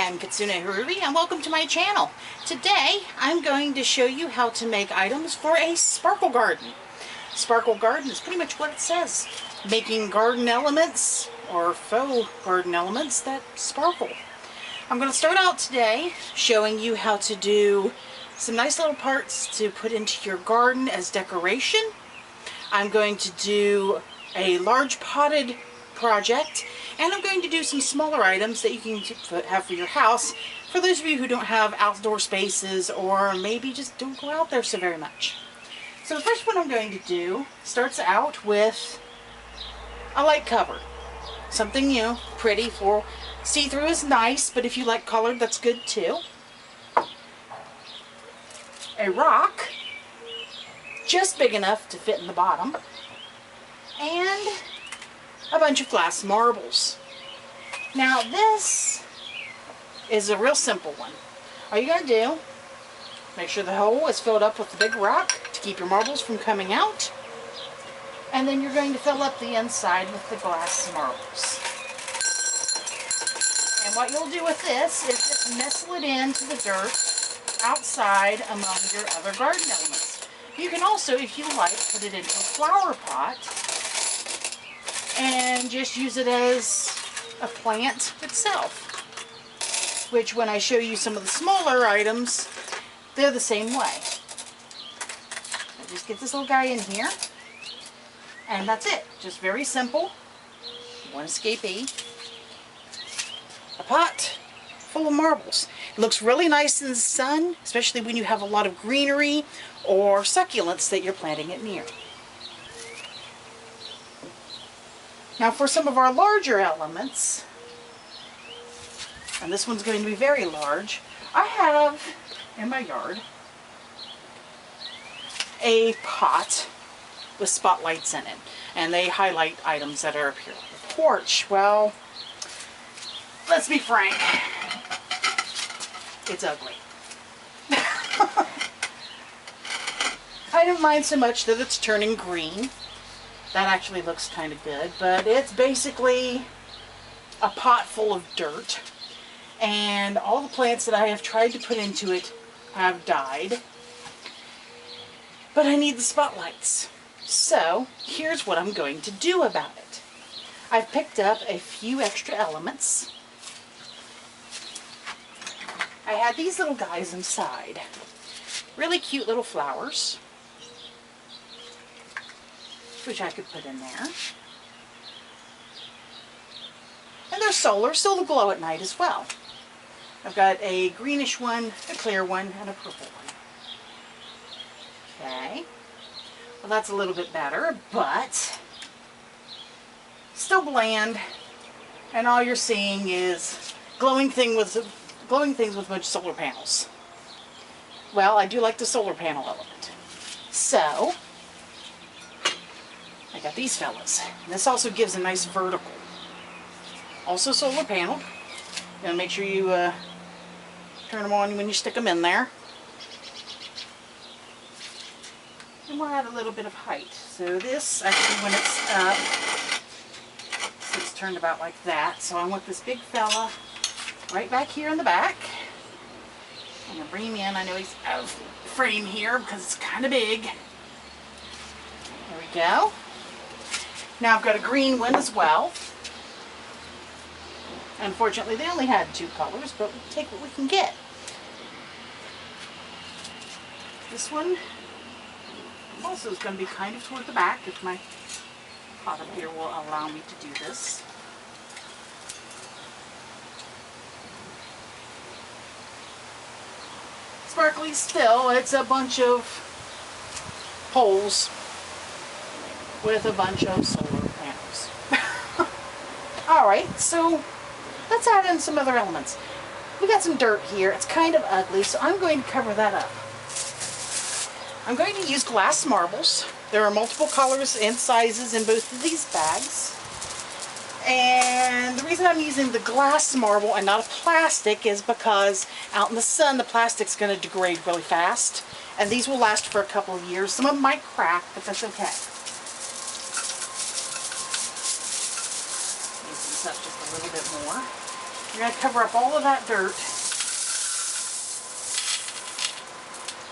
I'm Kitsune Haruhi and welcome to my channel. Today I'm going to show you how to make items for a sparkle garden. Sparkle garden is pretty much what it says. Making garden elements or faux garden elements that sparkle. I'm going to start out today showing you how to do some nice little parts to put into your garden as decoration. I'm going to do a large potted project, and I'm going to do some smaller items that you can have for your house for those of you who don't have outdoor spaces or maybe just don't go out there so very much. So the first one I'm going to do starts out with a light cover. Something, you know, pretty. For see-through is nice, but if you like colored, that's good too. A rock just big enough to fit in the bottom, and a bunch of glass marbles. Now this is a real simple one. All you gotta do, make sure the hole is filled up with the big rock to keep your marbles from coming out, and then you're going to fill up the inside with the glass marbles. And what you'll do with this is just nestle it into the dirt outside among your other garden elements. You can also, if you like, put it into a flower pot and just use it as a plant itself, which when I show you some of the smaller items, they're the same way. So just get this little guy in here, and that's it. Just very simple. One escapee. A pot full of marbles. It looks really nice in the sun, especially when you have a lot of greenery or succulents that you're planting it near. Now for some of our larger elements, and this one's going to be very large, I have in my yard a pot with spotlights in it, and they highlight items that are up here on the porch. Well, let's be frank, it's ugly. I don't mind so much that it's turning green. That actually looks kind of good, but it's basically a pot full of dirt, and all the plants that I have tried to put into it have died, but I need the spotlights. So here's what I'm going to do about it. I've picked up a few extra elements. I had these little guys inside, really cute little flowers, which I could put in there. And they're solar, so they'll glow at night as well. I've got a greenish one, a clear one, and a purple one. Okay. Well, that's a little bit better, but still bland, and all you're seeing is glowing things with a bunch of solar panels. Well, I do like the solar panel element. So I got these fellas. And this also gives a nice vertical. Also solar paneled. You gotta make sure you turn them on when you stick them in there. And we'll add a little bit of height. So this, actually when it's up, it's turned about like that. So I want this big fella right back here in the back. I'm gonna bring him in. I know he's out of frame here because it's kind of big. There we go. Now I've got a green one as well. Unfortunately, they only had 2 colors, but we'll take what we can get. This one also is going to be kind of toward the back, if my pot up here will allow me to do this. Sparkly still, it's a bunch of holes with a bunch of solar panels. Alright, so let's add in some other elements. We got some dirt here. It's kind of ugly, so I'm going to cover that up. I'm going to use glass marbles. There are multiple colors and sizes in both of these bags. And the reason I'm using the glass marble and not a plastic is because out in the sun the plastic's going to degrade really fast. And these will last for a couple of years. Some of them might crack, but that's okay. Up just a little bit more. You're going to cover up all of that dirt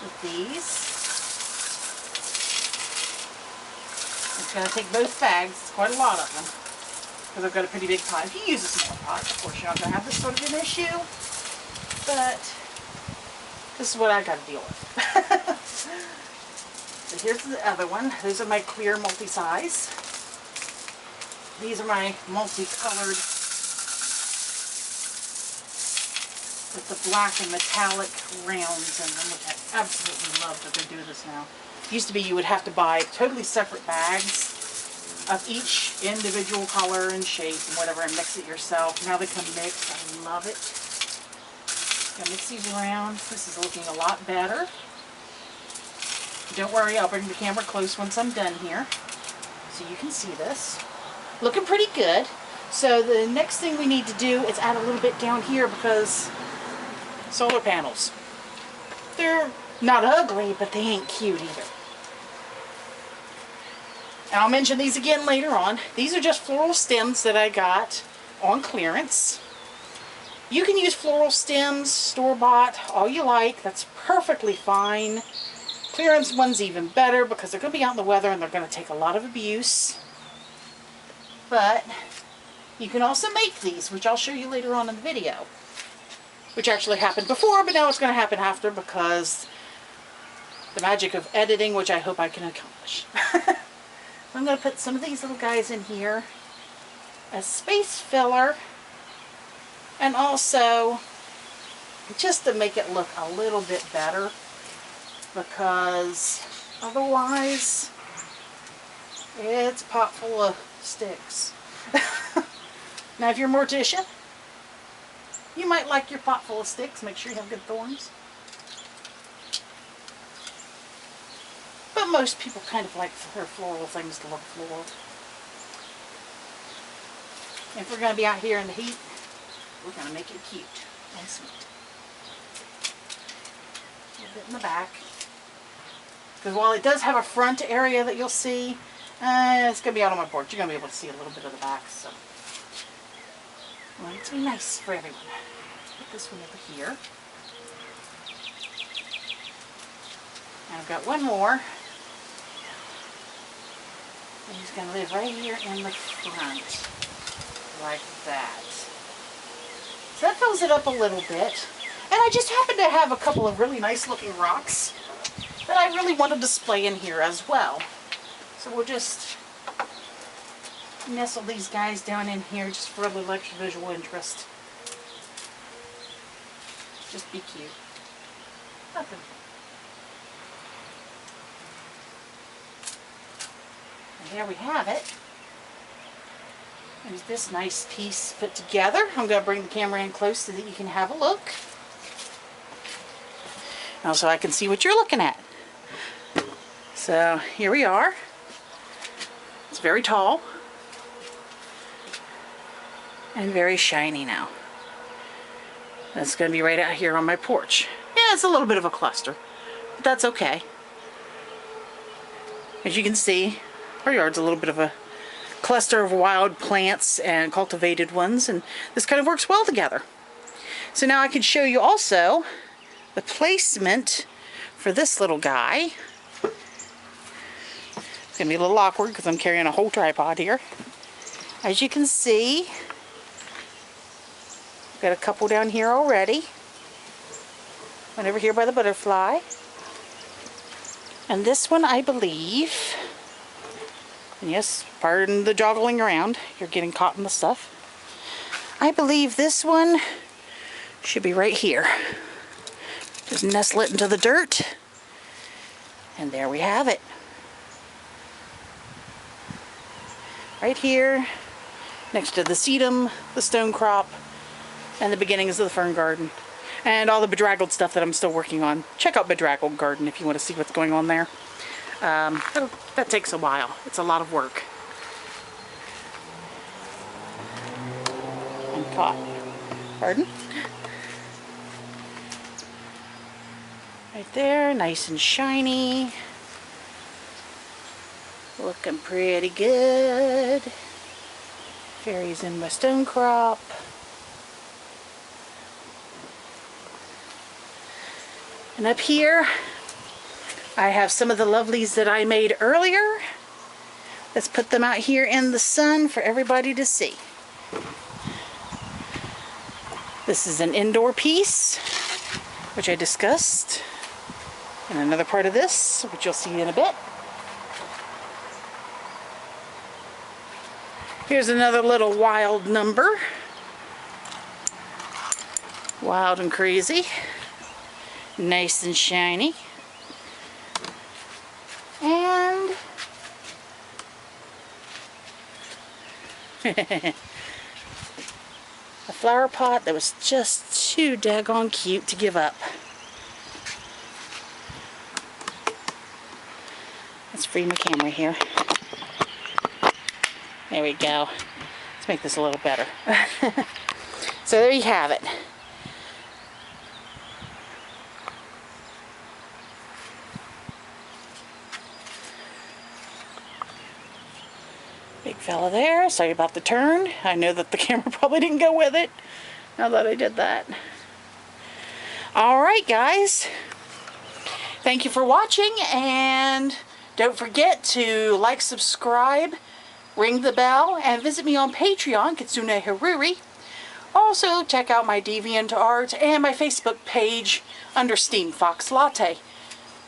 with these. It's going to take both bags. It's quite a lot of them, because I've got a pretty big pot. If you use a smaller pot, of course you're not going to have this sort of an issue, but this is what I got to deal with. So here's the other one. Those are my clear multi-size. These are my multicolored with the black and metallic rounds in them, which I absolutely love that they're doing this now. Used to be you would have to buy totally separate bags of each individual color and shape and whatever and mix it yourself. Now they come mixed. I love it. Gonna mix these around. This is looking a lot better. Don't worry, I'll bring the camera close once I'm done here so you can see this. Looking pretty good. So the next thing we need to do is add a little bit down here, because solar panels. They're not ugly, but they ain't cute either. And I'll mention these again later on. These are just floral stems that I got on clearance. You can use floral stems, store-bought, all you like. That's perfectly fine. Clearance ones even better, because they're going to be out in the weather and they're going to take a lot of abuse. But you can also make these, which I'll show you later on in the video. Which actually happened before, but now it's going to happen after, because the magic of editing, which I hope I can accomplish. I'm going to put some of these little guys in here as space filler, and also just to make it look a little bit better, because otherwise it's a pot full of sticks. Now if you're a mortician, you might like your pot full of sticks. Make sure you have good thorns. But most people kind of like their floral things to look floral. If we're going to be out here in the heat, we're going to make it cute and sweet. A little bit in the back. Because while it does have a front area that you'll see, it's going to be out on my porch. You're going to be able to see a little bit of the back. So, well, it's be nice for everyone. Put this one over here. And I've got one more. And he's going to live right here in the front. Like that. So that fills it up a little bit. And I just happen to have a couple of really nice looking rocks that I really want to display in here as well. So we'll just nestle these guys down in here just for a little extra visual interest. Just be cute. Nothing. And there we have it. There's this nice piece put together. I'm going to bring the camera in close so that you can have a look. Now so I can see what you're looking at. So here we are. It's very tall. And very shiny now. That's going to be right out here on my porch. Yeah, it's a little bit of a cluster, but that's okay. As you can see, our yard's a little bit of a cluster of wild plants and cultivated ones, and this kind of works well together. So now I can show you also the placement for this little guy. It's going to be a little awkward because I'm carrying a whole tripod here. As you can see, got a couple down here already. One over here by the butterfly. And this one, I believe, and yes, pardon the joggling around, you're getting caught in the stuff. I believe this one should be right here. Just nestle it into the dirt. And there we have it. Right here, next to the sedum, the stone crop, and the beginnings of the fern garden. And all the bedraggled stuff that I'm still working on. Check out Bedraggled Garden if you want to see what's going on there. That takes a while. It's a lot of work. I'm caught. Pardon? Right there, nice and shiny. Looking pretty good. Fairies in my stone crop. And up here, I have some of the lovelies that I made earlier. Let's put them out here in the sun for everybody to see. This is an indoor piece, which I discussed. And another part of this, which you'll see in a bit. Here's another little wild number. Wild and crazy. Nice and shiny. And a flower pot that was just too daggone cute to give up. Let's free my camera here. There we go. Let's make this a little better. So there you have it. Big fella there. Sorry about the turn. I know that the camera probably didn't go with it. Now that I did that. Alright guys. Thank you for watching, and don't forget to like, subscribe, ring the bell, and visit me on Patreon, Kitsune Haruri. Also check out my DeviantArt and my Facebook page under Steam Fox Latte.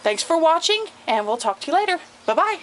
Thanks for watching, and we'll talk to you later. Bye-bye.